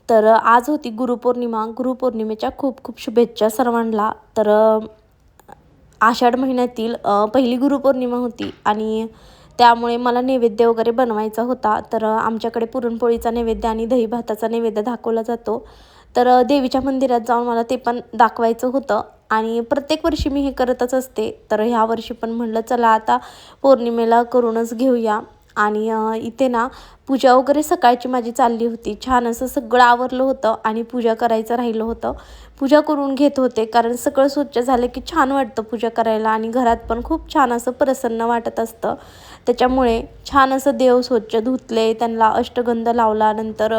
तर आज होती गुरुपौर्णिमा. गुरुपौर्णिमेच्या खूप खूप शुभेच्छा सर्वांना. तर आषाढ महिन्यातील पहिली गुरुपौर्णिमा होती आणि त्यामुळे मला नैवेद्य वगैरे बनवायचा होता. तर आमच्याकडे पुरणपोळीचा नैवेद्य आणि दही भाताचा नैवेद्य दाखवला जातो. तर देवीच्या मंदिरात जाऊन मला ते पण दाखवायचं होतं आणि प्रत्येक वर्षी मी हे करतच असते. तर ह्या वर्षी पण म्हटलं चला आता पौर्णिमेला करूनच घेऊया. आणि इथे ना पूजा वगैरे सकाळची माझी चालली होती. छान असं सगळं आवरलं होतं आणि पूजा करायचं राहिलं होतं. पूजा करून घेत होते कारण सगळं स्वच्छ झालं की छान वाटतं पूजा करायला आणि घरात पण खूप छान असं प्रसन्न वाटत असतं. त्याच्यामुळे छान असं देव स्वच्छ धुतले, त्यांना अष्टगंध लावला, नंतर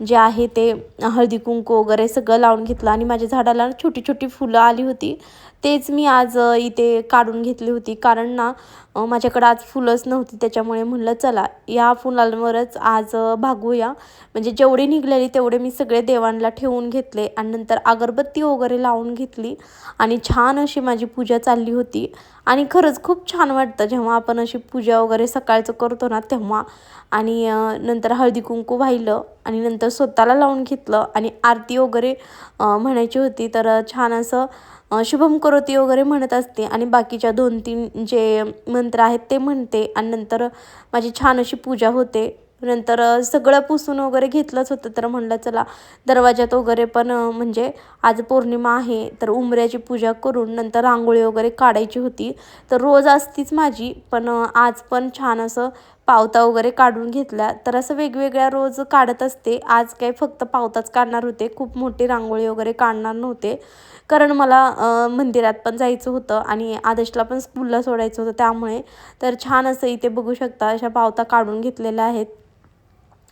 जे आहे ते हळदी कुंकू वगैरे सगळं लावून घेतलं आणि माझ्या झाडाला छोटी छोटी फुलं आली होती. तेच मी आज इथे काढून घेतली होती कारण ना माझ्याकडं आज फुलंच नव्हती. त्याच्यामुळे म्हणलं चला या फुलांवरच आज भागूया. म्हणजे जेवढे निघलेले तेवढे मी सगळे देवांना ठेवून घेतले आणि नंतर अगरबत्ती वगैरे लावून घेतली आणि छान अशी माझी पूजा चालली होती. आणि खरंच खूप छान वाटतं जेव्हा आपण अशी पूजा वगैरे सकाळचं करतो ना तेव्हा. आणि नंतर हळदी कुंकू वाहिलं आणि नंतर स्वतःला लावून घेतलं आणि आरती वगैरे म्हणायची होती. तर छान असं शुभम करोती वगैरे म्हणत असते आणि बाकीच्या 2-3 जे मंत्र आहेत ते म्हणते आणि नंतर माझी छान अशी पूजा होते. नंतर सगळं पुसून वगैरे घेतलंच होतं. तर म्हणलं चला दरवाजात वगैरे पण म्हणजे आज पौर्णिमा आहे तर उंबऱ्याची पूजा करून नंतर रांगोळी वगैरे काढायची होती. तर रोज असतीच माझी, पण आज पण छान असं पावता वगैरे काढून घेतल्या. तर असं वेगवेगळ्या रोज काढत असते. आज काय फक्त पावताच काढणार होते, खूप मोठी रांगोळी वगैरे काढणार नव्हते. कारण मला मंदिरात पण जायचं होतं आणि आदेशला पण स्कूलला सोडायचं होतं त्यामुळे. तर छान असं इथे बघू शकता अशा पावता काढून घेतलेल्या आहेत.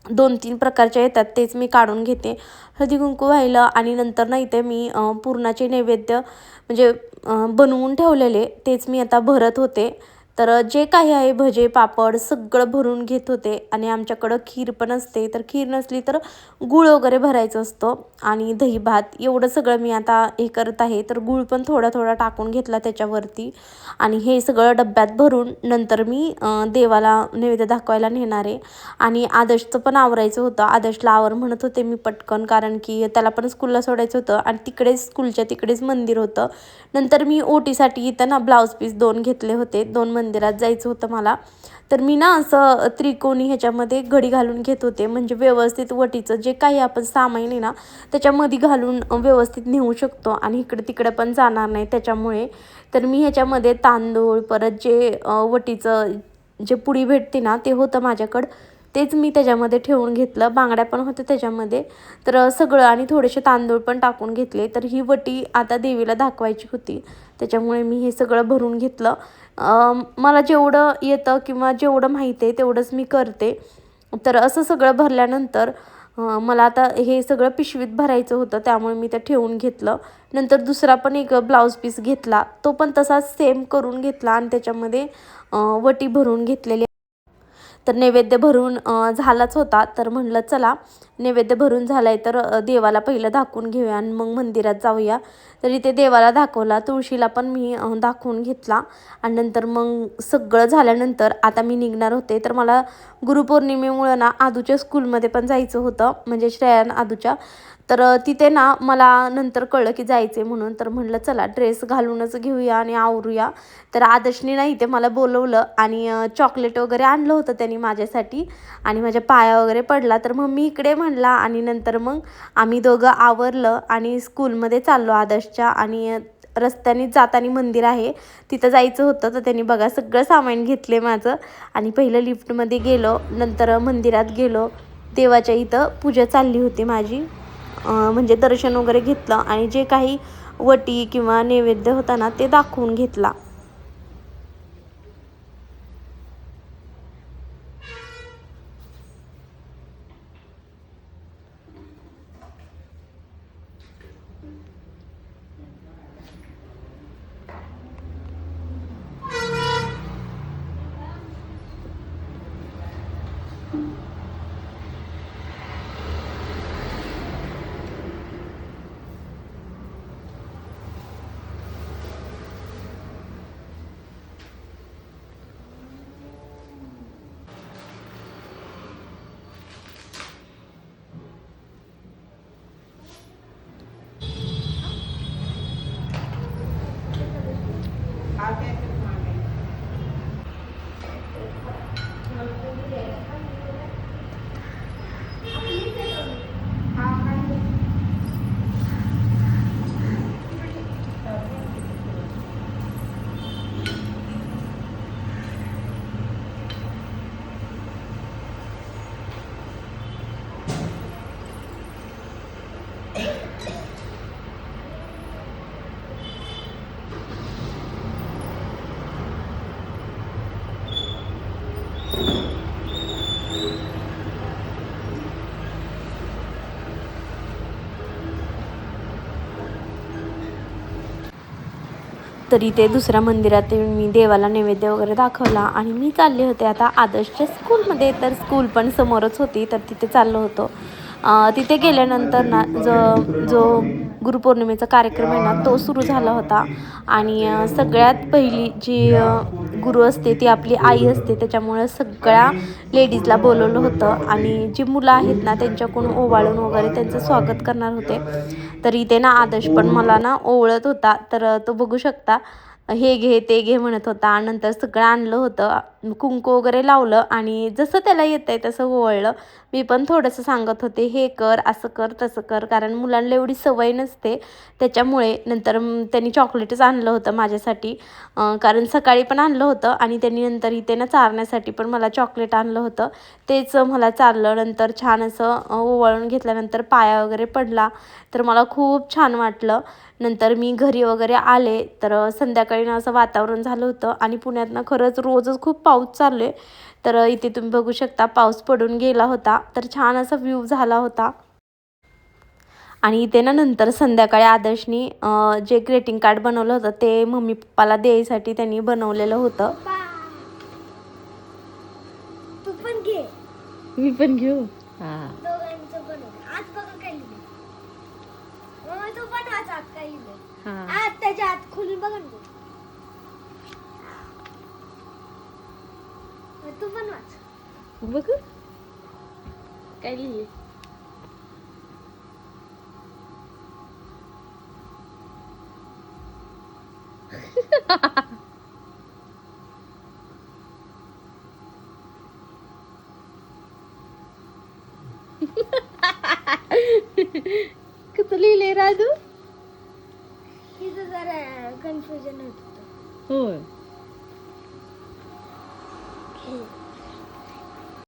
2-3 प्रकारच्या येतात तेच मी काढून घेते. हळदी कुंकू वाहिलं आणि नंतर ना इथे मी पुरणाचे नैवेद्य म्हणजे बनवून ठेवलेले तेच मी आता भरत होते. तर जे काही आहे भजे पापड सगळं भरून घेत होते आणि आमच्याकडं खीर पण असते. तर खीर नसली तर गूळ वगैरे भरायचं असतं आणि दही भात एवढं सगळं मी आता हे करत आहे. तर गूळ पण थोडा थोडा टाकून घेतला त्याच्यावरती आणि हे सगळं डब्यात भरून नंतर मी देवाला नैवेद्य दाखवायला नेणार आहे. आणि आदर्शचं पण आवरायचं होतं. आदर्शला आवर म्हणत होते मी पटकन कारण की त्याला पण स्कूलला सोडायचं होतं आणि तिकडेच स्कूलच्या तिकडेच मंदिर होतं. नंतर मी ओटीसाठी इथं ना ब्लाऊज पीस 2 घेतले होते. 2 मंदिरात जायचं होतं मला. तर मी ना असं त्रिकोणी ह्याच्यामध्ये घडी घालून घेत होते म्हणजे व्यवस्थित वटीचं जे काही आपण सामान आहे ना त्याच्यामध्ये घालून व्यवस्थित नेऊ शकतो आणि इकडे तिकडे पण जाणार नाही त्याच्यामुळे. तर मी ह्याच्यामध्ये तांदूळ परत जे वटीचं जे पुडी भेटते ना ते होतं माझ्याकडं. तेच मी त्याच्यामध्ये ठेवून घेतलं. बांगड्या पण होत्या त्याच्यामध्ये. तर सगळं आणि थोडेसे तांदूळ पण टाकून घेतले. तर ही वटी आता देवीला दाखवायची होती. त्याच्यामुळे मी हे सगळं भरून घेतलं. मला जेवढं येतं किंवा जेवढं माहिती आहे तेवढंच मी करते. तर असं सगळं भरल्यानंतर मला आता हे सगळं पिशवीत भरायचं होतं त्यामुळे मी ते ठेवून घेतलं. नंतर दुसरा पण एक ब्लाऊज पीस घेतला. तो पण तसाच सेम करून घेतला आणि त्याच्यामध्ये वटी भरून घेतलेली. तर नैवेद्य भरून झालाच होता. तर म्हणलं चला नैवेद्य भरून झाला आहे तर देवाला पहिलं दाखवून घेऊया आणि मग मंदिरात जाऊया. तर इथे देवाला दाखवला, तुळशीला पण मी दाखवून घेतला आणि नंतर मग सगळं झाल्यानंतर आता मी निघणार होते. तर मला गुरुपौर्णिमेमुळं ना आदूच्या स्कूलमध्ये पण जायचं होतं म्हणजे श्रेयान आदूच्या. तर तिथे ना मला नंतर कळलं की जायचं आहे म्हणून. तर म्हटलं चला ड्रेस घालूनच घेऊया आणि आवरूया. तर आदर्शने ना इथे मला बोलवलं आणि चॉकलेट वगैरे आणलं होतं त्यांनी माझ्यासाठी आणि माझ्या पाया वगैरे पडला. तर मग मी इकडे म्हणला आणि नंतर मग आम्ही दोघं आवरलं आणि स्कूलमध्ये चाललो आदर्शच्या. आणि रस्त्याने जाताना मंदिर आहे तिथं जायचं होतं. तर त्यांनी बघा सगळं सामान घेतले माझं आणि पहिलं लिफ्टमध्ये गेलो, नंतर मंदिरात गेलो. देवाच्या इथं पूजा चालली होती माझी. म्हणजे दर्शन वगैरे घेतलं आणि जे काही वटी किंवा नैवेद्य होता ना ते दाखवून घेतला. तर इथे दुसऱ्या मंदिरात येऊन मी देवाला नैवेद्य वगैरे दाखवला आणि मी चालले होते आता आदर्शच्या स्कूलमध्ये. तर स्कूल पण समोरच होती, तर तिथे चाललो होतो. तिथे गेल्यानंतर ना जो गुरुपौर्णिमेचा कार्यक्रम आहे ना तो सुरू झाला होता. आणि सगळ्यात पहिली जी गुरु असते ती आपली आई असते, त्याच्यामुळं सगळ्या लेडीजला बोलवलं होतं आणि जी मुलं आहेत ना त्यांच्याकडून ओवाळून वगैरे त्यांचं स्वागत करणार होते. तर इथे ना आदर्श पण मला ना ओवळत होता, तर तो बघू शकता हे घे ते घे म्हणत होता. आणि नंतर सगळं आणलं होतं, कुंकू वगैरे लावलं आणि जसं त्याला येतंय तसं ओवाळलं. मी पण थोडंसं सांगत होते, हे कर, असं कर, तसं कर, कारण मुलांना एवढी सवय नसते त्याच्यामुळे. नंतर त्यांनी चॉकलेटच आणलं होतं माझ्यासाठी, कारण सकाळी पण आणलं होतं आणि त्यांनी नंतर इथे ना चारण्यासाठी पण मला चॉकलेट आणलं होतं. तेच मला चारलं. नंतर छान असं ओवाळून घेतल्यानंतर पाया वगैरे पडला, तर मला खूप छान वाटलं. नंतर मी घरी वगैरे आले, तर संध्याकाळी ना असं वातावरण झालं होतं आणि पुण्यात ना खरंच रोजच खूप पाऊस चालू आहे. तर इथे तुम्ही बघू शकता पाऊस पडून गेला होता, तर छान असा व्ह्यू झाला होता. आणि इथे ना नंतर संध्याकाळी आदर्शनी जे ग्रीटिंग कार्ड बनवलं होतं ते मम्मी पप्पाला द्यायसाठी त्यांनी बनवलेलं होतं. तू पण घे. मी पण घेऊ. दोघांचं बनव. आज बघा काय लिहिलंय. मग तू पण वाच आज काय लिहिलंय. आज त्याच्या आत खोलून बघा ना तू. मग तू पण वाच. बघ काय लिहिले. कसं लिहिले राजू. हिचं जरा कन्फ्युजन होत होतं. होय.